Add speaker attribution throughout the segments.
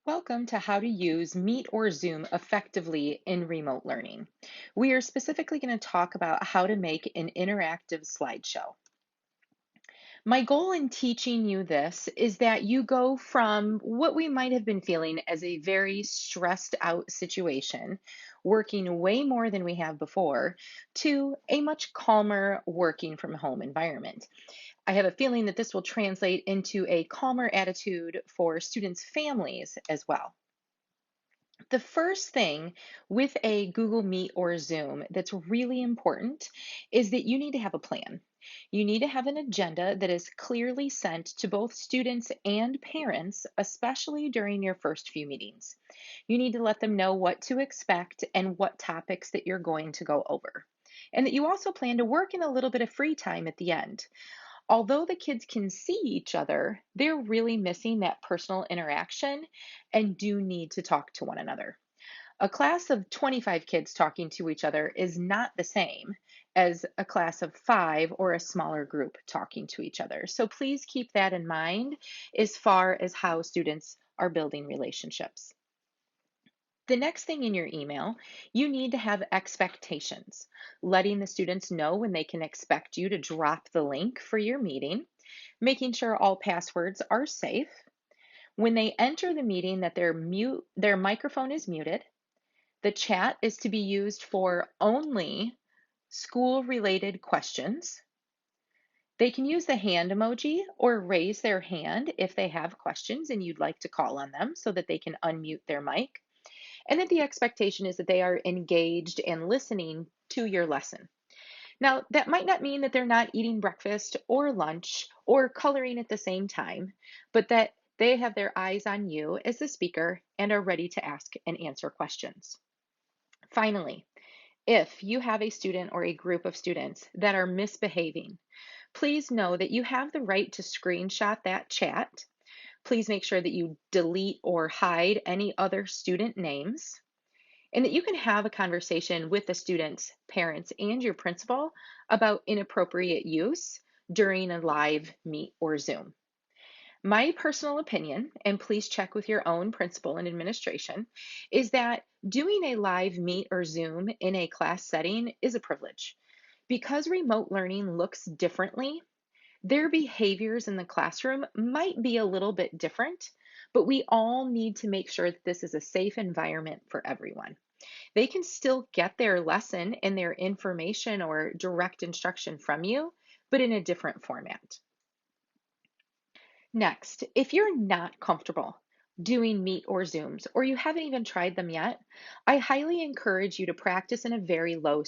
Speaker 1: Welcome to how to use Meet or Zoom effectively in remote learning. We are specifically going to talk about how to make an interactive slideshow. My goal in teaching you this is that you go from what we might have been feeling as a very stressed out situation, working way more than we have before, to a much calmer working from home environment. I have a feeling that this will translate into a calmer attitude for students' families as well. The first thing with a Google Meet or Zoom that's really important is that you need to have a plan. You need to have an agenda that is clearly sent to both students and parents, especially during your first few meetings. You need to let them know what to expect and what topics that you're going to go over. And that you also plan to work in a little bit of free time at the end. Although the kids can see each other, they're really missing that personal interaction and do need to talk to one another. A class of 25 kids talking to each other is not the same as a class of 5 or a smaller group talking to each other. So please keep that in mind as far as how students are building relationships. The next thing in your email, you need to have expectations, letting the students know when they can expect you to drop the link for your meeting, making sure all passwords are safe. When they enter the meeting that their microphone is muted. The chat is to be used for only school-related questions. They can use the hand emoji or raise their hand if they have questions and you'd like to call on them so that they can unmute their mic. And that the expectation is that they are engaged and listening to your lesson. Now, that might not mean that they're not eating breakfast or lunch or coloring at the same time, but that they have their eyes on you as the speaker and are ready to ask and answer questions. Finally, if you have a student or a group of students that are misbehaving, please know that you have the right to screenshot that chat. Please make sure that you delete or hide any other student names and that you can have a conversation with the students, parents, and your principal about inappropriate use during a live meet or Zoom. My personal opinion, and please check with your own principal and administration, is that doing a live meet or Zoom in a class setting is a privilege. Because remote learning looks differently, their behaviors in the classroom might be a little bit different, but we all need to make sure that this is a safe environment for everyone. They can still get their lesson and their information or direct instruction from you, but in a different format. Next, if you're not comfortable doing Meet or Zooms, or you haven't even tried them yet, I highly encourage you to practice in a very low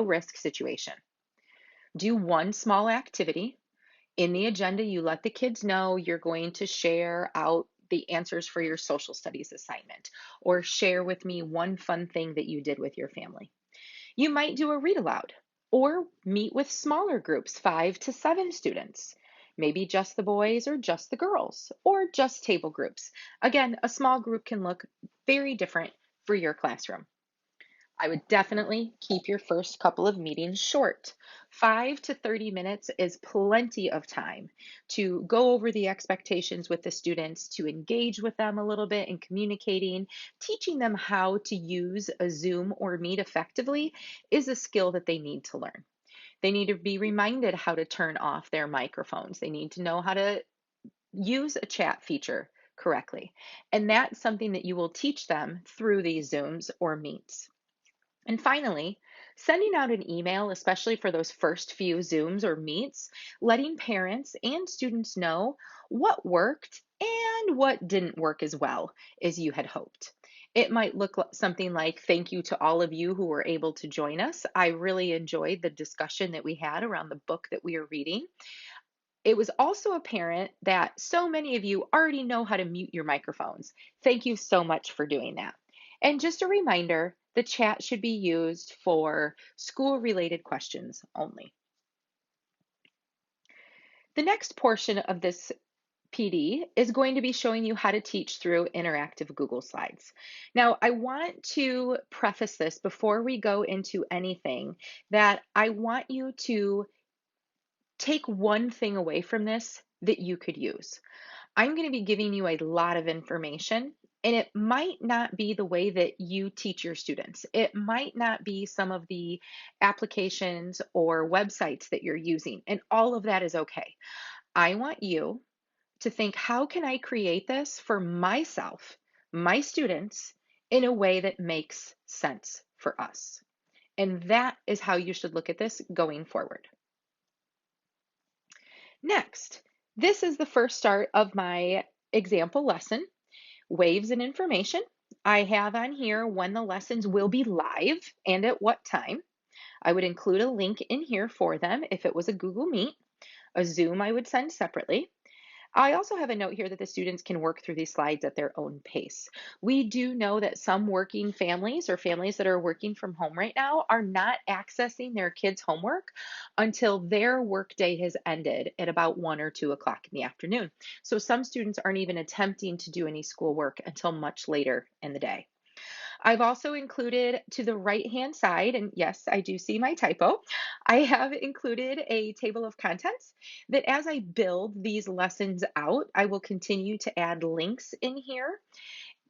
Speaker 1: risk situation. Do one small activity. In the agenda, you let the kids know you're going to share out the answers for your social studies assignment, or share with me one fun thing that you did with your family. You might do a read aloud or meet with smaller groups, 5 to 7 students, maybe just the boys or just the girls, or just table groups. Again, a small group can look very different for your classroom. I would definitely keep your first couple of meetings short. 5 to 30 minutes is plenty of time to go over the expectations with the students, to engage with them a little bit in communicating. Teaching them how to use a Zoom or Meet effectively is a skill that they need to learn. They need to be reminded how to turn off their microphones. They need to know how to use a chat feature correctly. And that's something that you will teach them through these Zooms or Meets. And finally, sending out an email, especially for those first few Zooms or Meets, letting parents and students know what worked and what didn't work as well as you had hoped. It might look something like, thank you to all of you who were able to join us. I really enjoyed the discussion that we had around the book that we are reading. It was also apparent that so many of you already know how to mute your microphones. Thank you so much for doing that. And just a reminder, the chat should be used for school-related questions only. The next portion of this PD is going to be showing you how to teach through interactive Google Slides. Now, I want to preface this before we go into anything that I want you to take one thing away from this that you could use. I'm going to be giving you a lot of information, And it might not be the way that you teach your students. It might not be some of the applications or websites that you're using, and all of that is okay. I want you to think, how can I create this for myself, my students, in a way that makes sense for us? And that is how you should look at this going forward. Next, this is the first start of my example lesson, waves and information. I have on here when the lessons will be live and at what time. I would include a link in here for them if it was a Google Meet. A Zoom I would send separately. I also have a note here that the students can work through these slides at their own pace. We do know that some working families or families that are working from home right now are not accessing their kids' homework until their workday has ended at about 1 or 2 o'clock in the afternoon. So some students aren't even attempting to do any schoolwork until much later in the day. I've also included to the right-hand side, and yes, I do see my typo, I have included a table of contents that as I build these lessons out, I will continue to add links in here.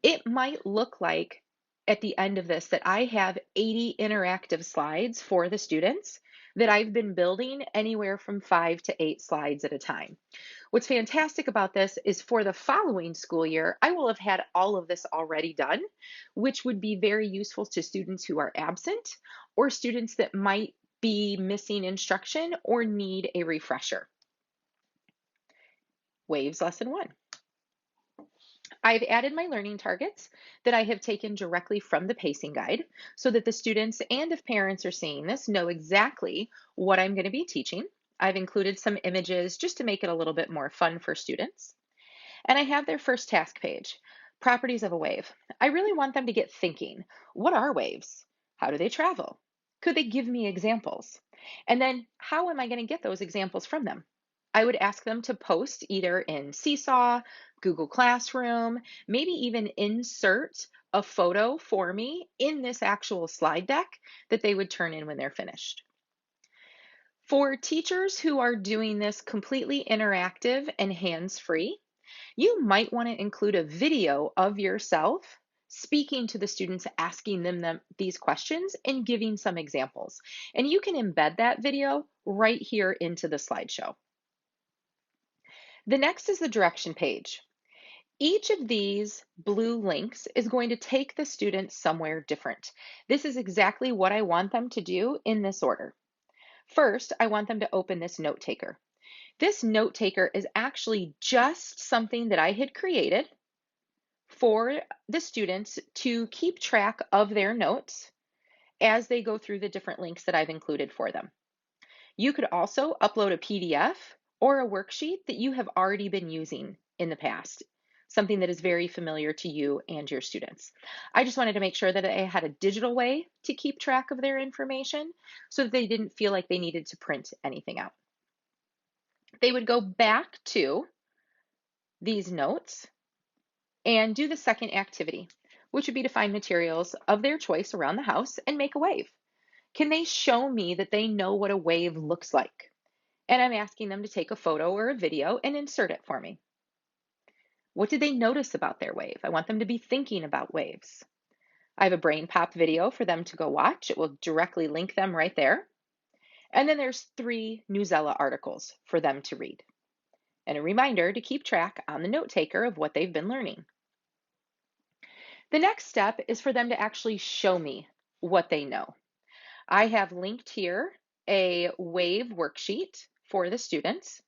Speaker 1: It might look like at the end of this that I have 80 interactive slides for the students that I've been building anywhere from 5 to 8 slides at a time. What's fantastic about this is for the following school year, I will have had all of this already done, which would be very useful to students who are absent or students that might be missing instruction or need a refresher. Waves lesson 1. I've added my learning targets that I have taken directly from the pacing guide so that the students and if parents are seeing this know exactly what I'm going to be teaching. I've included some images just to make it a little bit more fun for students. And I have their first task page, properties of a wave. I really want them to get thinking. What are waves? How do they travel? Could they give me examples? And then how am I going to get those examples from them? I would ask them to post either in Seesaw, Google Classroom, maybe even insert a photo for me in this actual slide deck that they would turn in when they're finished. For teachers who are doing this completely interactive and hands-free, you might want to include a video of yourself speaking to the students, asking them these questions and giving some examples. And you can embed that video right here into the slideshow. The next is the direction page. Each of these blue links is going to take the student somewhere different. This is exactly what I want them to do in this order. First, I want them to open this note taker. This note taker is actually just something that I had created for the students to keep track of their notes as they go through the different links that I've included for them. You could also upload a PDF or a worksheet that you have already been using in the past, something that is very familiar to you and your students. I just wanted to make sure that I had a digital way to keep track of their information so that they didn't feel like they needed to print anything out. They would go back to these notes and do the second activity, which would be to find materials of their choice around the house and make a wave. Can they show me that they know what a wave looks like? And I'm asking them to take a photo or a video and insert it for me. What did they notice about their wave? I want them to be thinking about waves. I have a brain pop video for them to go watch. It will directly link them right there. And then there's 3 Newsella articles for them to read. And a reminder to keep track on the note taker of what they've been learning. The next step is for them to actually show me what they know. I have linked here a WAVE worksheet for the students.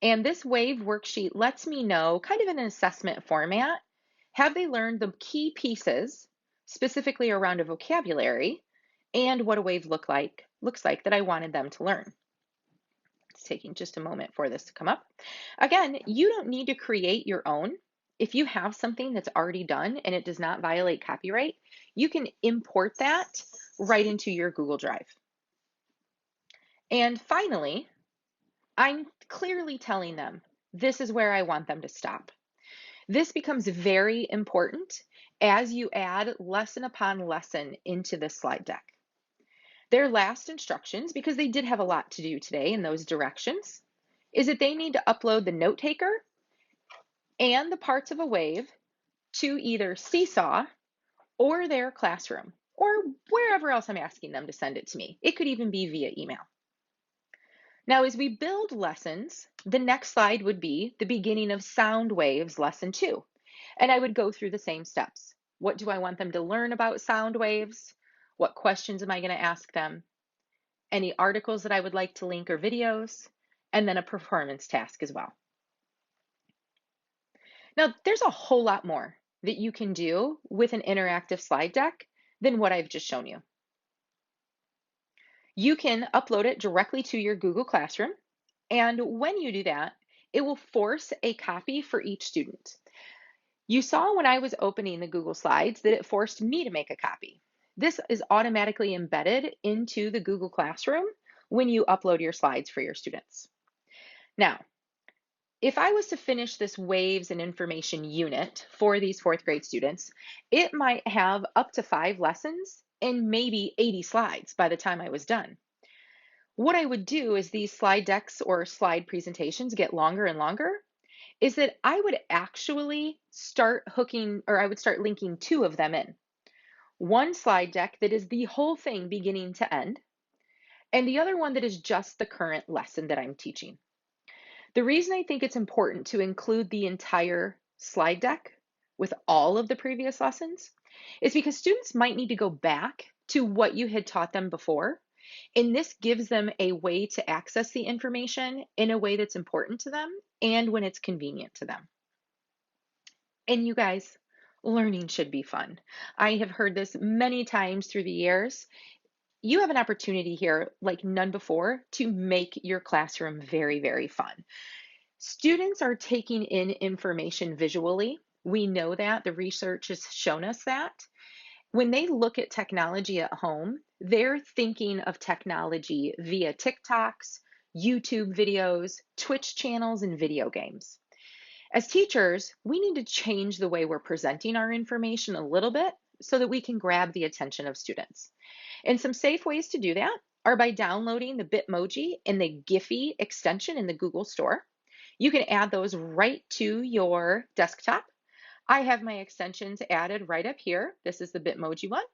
Speaker 1: And this WAVE worksheet lets me know, kind of in an assessment format, have they learned the key pieces, specifically around a vocabulary, and what a wave looks like that I wanted them to learn. It's taking just a moment for this to come up. Again, you don't need to create your own. If you have something that's already done and it does not violate copyright, you can import that right into your Google Drive. And finally, I'm clearly telling them this is where I want them to stop. This becomes very important as you add lesson upon lesson into this slide deck. Their last instructions, because they did have a lot to do today in those directions, is that they need to upload the note taker and the parts of a wave to either Seesaw or their classroom or wherever else I'm asking them to send it to me. It could even be via email. Now, as we build lessons, the next slide would be the beginning of sound waves lesson 2. And I would go through the same steps. What do I want them to learn about sound waves? What questions am I going to ask them? Any articles that I would like to link or videos, and then a performance task as well. Now, there's a whole lot more that you can do with an interactive slide deck than what I've just shown you. You can upload it directly to your Google Classroom, and when you do that, it will force a copy for each student. You saw when I was opening the Google Slides that it forced me to make a copy. This is automatically embedded into the Google Classroom when you upload your slides for your students. Now, if I was to finish this waves and information unit for these 4th grade students, it might have up to 5 lessons and maybe 80 slides by the time I was done. What I would do as these slide decks or slide presentations get longer and longer is that I would actually start hooking, or I would start linking 2 of them in. One slide deck that is the whole thing beginning to end, and the other one that is just the current lesson that I'm teaching. The reason I think it's important to include the entire slide deck with all of the previous lessons is because students might need to go back to what you had taught them before, and this gives them a way to access the information in a way that's important to them and when it's convenient to them. And you guys, learning should be fun. I have heard this many times through the years. You have an opportunity here like none before to make your classroom very, very fun. Students are taking in information visually. We know that. The research has shown us that. When they look at technology at home, they're thinking of technology via TikToks, YouTube videos, Twitch channels, and video games. As teachers, we need to change the way we're presenting our information a little bit so that we can grab the attention of students. And some safe ways to do that are by downloading the Bitmoji and the Giphy extension in the Google Store. You can add those right to your desktop. I have my extensions added right up here. This is the Bitmoji one,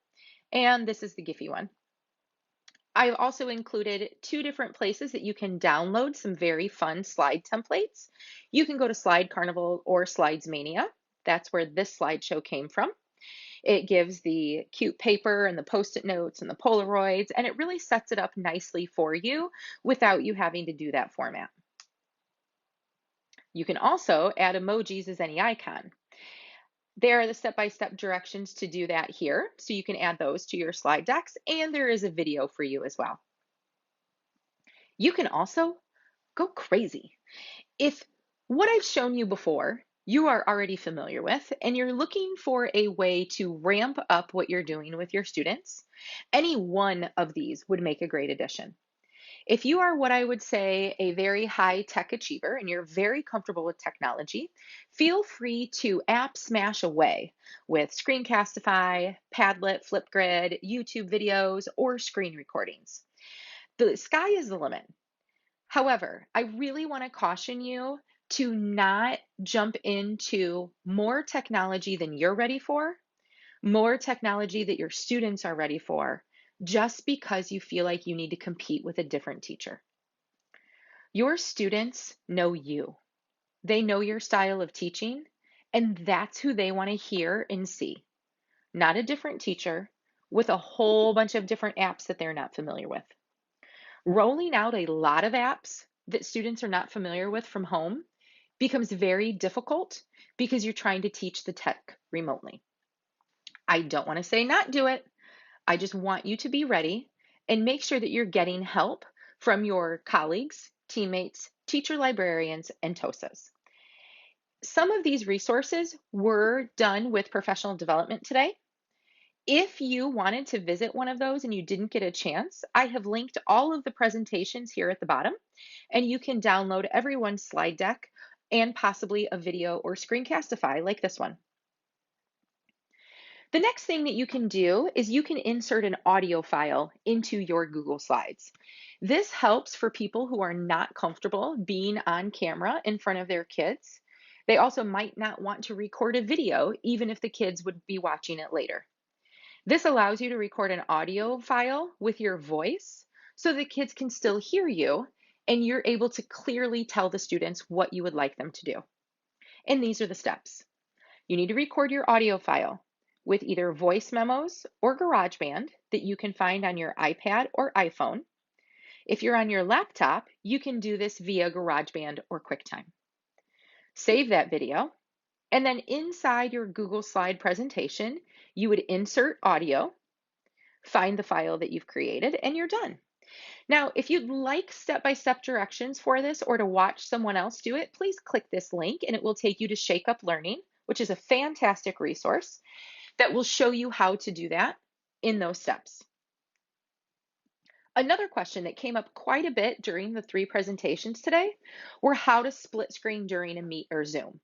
Speaker 1: and this is the Giphy one. I've also included 2 different places that you can download some very fun slide templates. You can go to Slide Carnival or Slides Mania. That's where this slideshow came from. It gives the cute paper and the Post-it notes and the Polaroids, and it really sets it up nicely for you without you having to do that format. You can also add emojis as any icon. There are the step-by-step directions to do that here, so you can add those to your slide decks, and there is a video for you as well. You can also go crazy. If what I've shown you before you are already familiar with, and you're looking for a way to ramp up what you're doing with your students, any one of these would make a great addition. If you are what I would say a very high tech achiever and you're very comfortable with technology, feel free to app smash away with Screencastify, Padlet, Flipgrid, YouTube videos, or screen recordings. The sky is the limit. However, I really want to caution you to not jump into more technology than you're ready for, more technology that your students are ready for, just because you feel like you need to compete with a different teacher. Your students know you. They know your style of teaching, and that's who they want to hear and see, not a different teacher with a whole bunch of different apps that they're not familiar with. Rolling out a lot of apps that students are not familiar with from home becomes very difficult because you're trying to teach the tech remotely. I don't want to say not do it. I just want you to be ready and make sure that you're getting help from your colleagues, teammates, teacher librarians, and TOSAs. Some of these resources were done with professional development today. If you wanted to visit one of those and you didn't get a chance, I have linked all of the presentations here at the bottom, and you can download everyone's slide deck and possibly a video or Screencastify like this one. The next thing that you can do is you can insert an audio file into your Google Slides. This helps for people who are not comfortable being on camera in front of their kids. They also might not want to record a video, even if the kids would be watching it later. This allows you to record an audio file with your voice so the kids can still hear you and you're able to clearly tell the students what you would like them to do. And these are the steps. You need to record your audio file with either voice memos or GarageBand that you can find on your iPad or iPhone. If you're on your laptop, you can do this via GarageBand or QuickTime. Save that video, and then inside your Google Slide presentation, you would insert audio, find the file that you've created, and you're done. Now, if you'd like step-by-step directions for this or to watch someone else do it, please click this link and it will take you to Shake Up Learning, which is a fantastic resource that will show you how to do that in those steps. Another question that came up quite a bit during the 3 presentations today were how to split screen during a Meet or Zoom.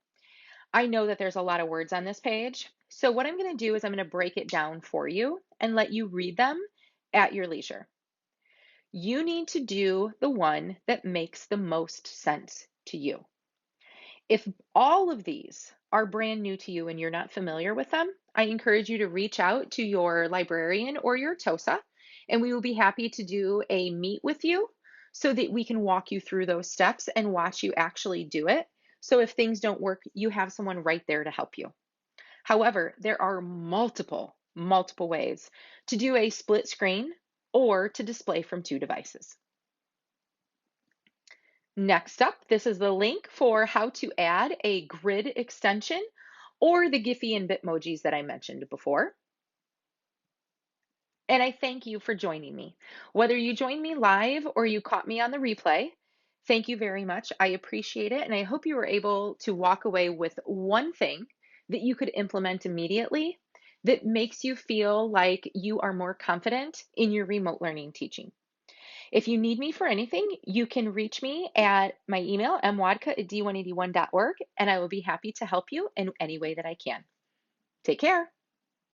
Speaker 1: I know that there's a lot of words on this page, so what I'm going to do is I'm going to break it down for you and let you read them at your leisure. You need to do the one that makes the most sense to you. If all of these are brand new to you and you're not familiar with them, I encourage you to reach out to your librarian or your TOSA, and we will be happy to do a meet with you so that we can walk you through those steps and watch you actually do it. So if things don't work, you have someone right there to help you. However, there are multiple ways to do a split screen or to display from 2 devices. Next up, this is the link for how to add a grid extension or the Giphy and Bitmojis that I mentioned before. And I thank you for joining me. Whether you joined me live or you caught me on the replay, thank you very much. I appreciate it. And I hope you were able to walk away with one thing that you could implement immediately that makes you feel like you are more confident in your remote learning teaching. If you need me for anything, you can reach me at my email, mwadka@d181.org, and I will be happy to help you in any way that I can. Take care.